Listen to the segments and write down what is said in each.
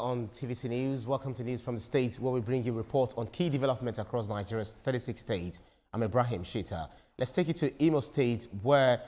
On TVC News, welcome to News from the States, where we bring you reports on key developments across Nigeria's 36 states. I'm Ibrahim Shita. Let's take you to Imo State, where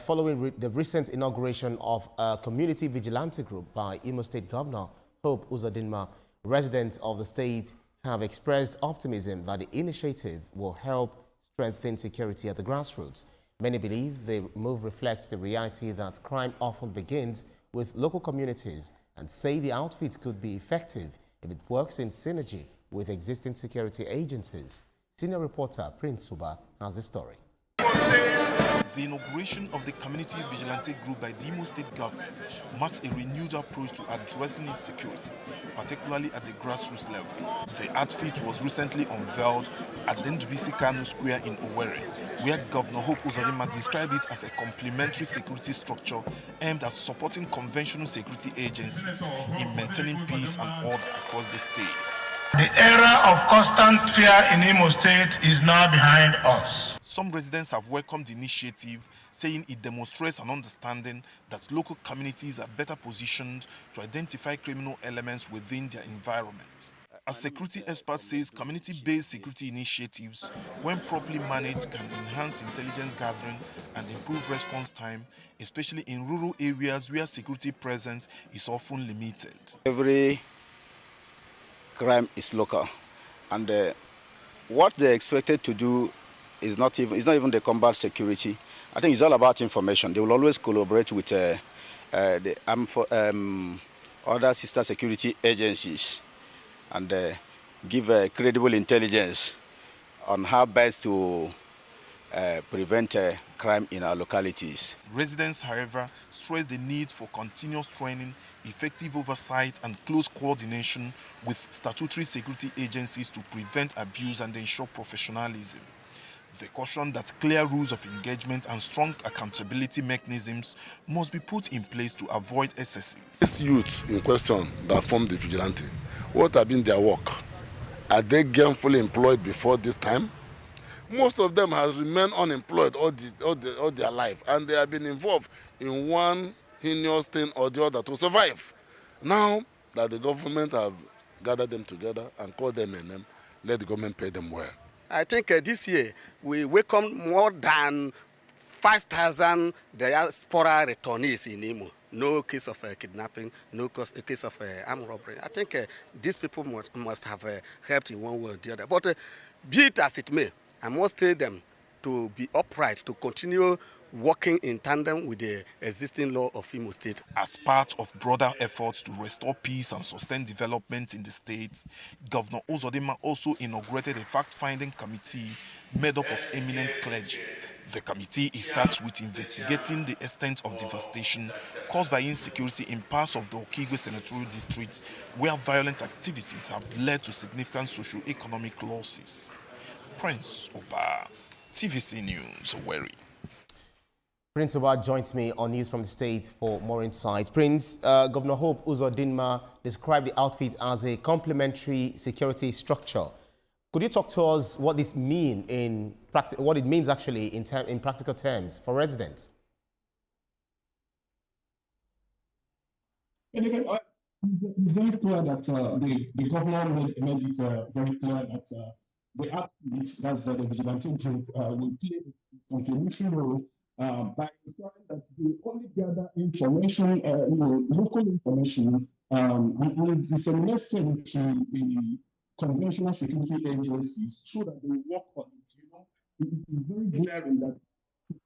following the recent inauguration of a community vigilante group by Imo State Governor Hope Uzodinma, residents of the state have expressed optimism that the initiative will help strengthen security at the grassroots. Many believe the move reflects the reality that crime often begins with local communities, and say the outfit could be effective if it works in synergy with existing security agencies. Senior reporter Prince Suba has the story. The inauguration of the Community Vigilante Group by the Imo State government marks a renewed approach to addressing insecurity, particularly at the grassroots level. The outfit was recently unveiled at the TVC Square in Owerri, where Governor Hope Uzodinma described it as a complementary security structure aimed at supporting conventional security agencies in maintaining peace and order across the state. The era of constant fear in Imo State is now behind us. Some residents have welcomed the initiative, saying it demonstrates an understanding that local communities are better positioned to identify criminal elements within their environment. As security expert says, community-based security initiatives, when properly managed, can enhance intelligence gathering and improve response time, especially in rural areas where security presence is often limited. Every crime is local, and what they're expected to do is not even the combat security. I think it's all about information. They will always collaborate with the other sister security agencies and give credible intelligence on how best to prevent crime in our localities. Residents, however, stress the need for continuous training, effective oversight and close coordination with statutory security agencies to prevent abuse and ensure professionalism. They caution that clear rules of engagement and strong accountability mechanisms must be put in place to avoid excesses. These youths in question that form the vigilante, what have been their work? Are they gainfully employed before this time? Most of them have remained unemployed all their life, and they have been involved in one heinous thing or the other to survive. Now that the government have gathered them together and called them a name, let the government pay them well. I think this year we welcomed more than 5,000 diaspora returnees in Imo. No case of kidnapping, no case of armed robbery. I think these people must have helped in one way or the other. But be it as it may, I must tell them to be upright, to continue working in tandem with the existing law of Imo State. As part of broader efforts to restore peace and sustain development in the state, Governor Uzodinma also inaugurated a fact-finding committee made up of eminent clergy. The committee starts with investigating the extent of devastation caused by insecurity in parts of the Okigwe Senatorial District, where violent activities have led to significant socio-economic losses. Prince Oba, TVC News, Owerri. Prince Oba joins me on News from the State for more insight. Prince, Governor Hope Uzodinma described the outfit as a complementary security structure. Could you talk to us what this means what it means actually in practical terms for residents? It's very clear that the governor made it very clear that the outfit, that's the vigilante group, will play a complementary role by ensuring that they only gather information, local information, and disseminate it to the conventional security agencies so that they work on it. It is very glaring that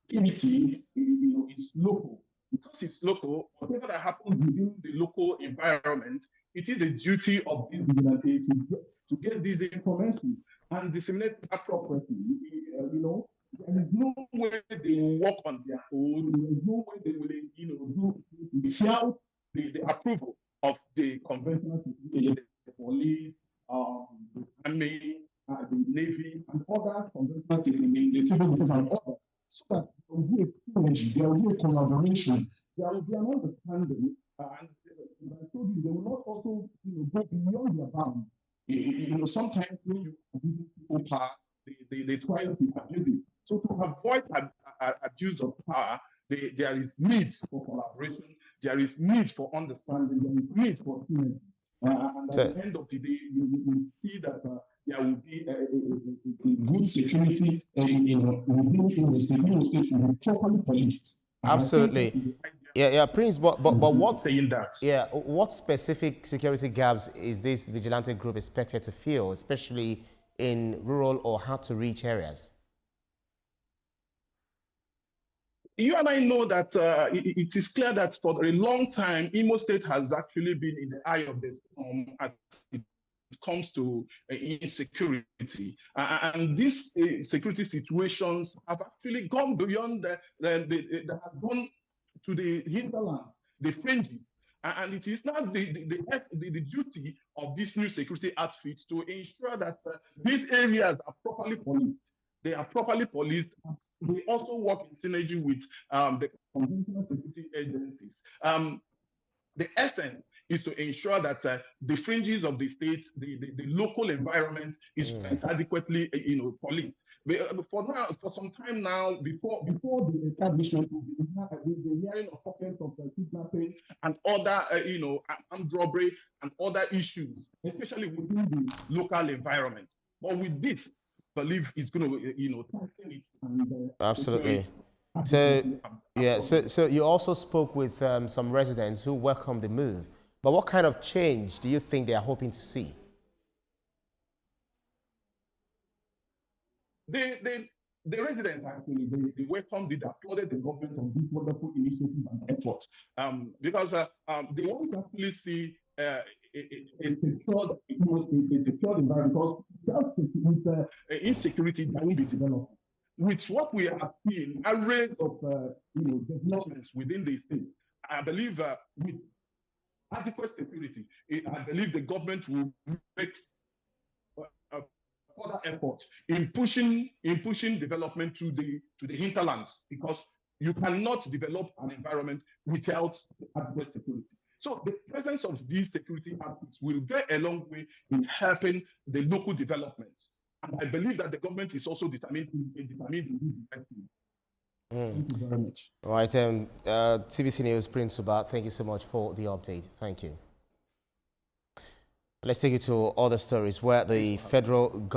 security, is local. Because it's local, whatever that happens within the local environment, it is the duty of this vigilante to get this information and disseminate it appropriately. There is no way they will work on their own. There is no way they will, do without the approval of the conventional security, the police, the army, the navy, and other conventional security, the civil defense and others, so that there will be a synergy, there will be a collaboration, there will be an understanding, and I told you, they will not also go beyond their bounds. Sometimes when you give people power, they try to abuse it. So to avoid abuse of power, there is need for collaboration, there is need for understanding, there is need for synergy. And at the end of the day, you will see that there will be a good security within Imo State. Imo State will be properly policed. Absolutely. Yeah, Prince, but what, saying that? Yeah, what specific security gaps is this vigilante group expected to fill, especially in rural or hard-to-reach areas? You and I know that it is clear that for a long time, Imo State has actually been in the eye of the storm as it comes to insecurity. And these security situations have actually gone beyond, they have gone to the hinterlands, the fringes. And it is now the duty of these new security outfits to ensure that these areas are properly policed. They are properly policed. They also work in synergy with the conventional security agencies. The essence is to ensure that the fringes of the state, the local environment is adequately, policed. For some time now, before the establishment, we've been hearing of pockets of kidnapping and other, armed robbery and other issues, especially within the local environment. But with this, I believe it's going to, tighten it. And, Absolutely. So, yeah, so you also spoke with some residents who welcomed the move. But what kind of change do you think they are hoping to see? The residents actually, they welcomed it, applauded the government on this wonderful initiative and effort, because they want to actually see a secured environment, because just with insecurity, there will be development. With what we have seen, a range of developments within the state, I believe with adequate security, I believe the government will make further effort in pushing development to the hinterlands, because you cannot develop an environment without adequate security. So the presence of these security outfits will go a long way in helping the local development. And I believe that the government is also determined in this direction. Thank you very much. Right, TVC News, Prince Subat, thank you so much for the update. Thank you. Let's take you to other stories where the federal government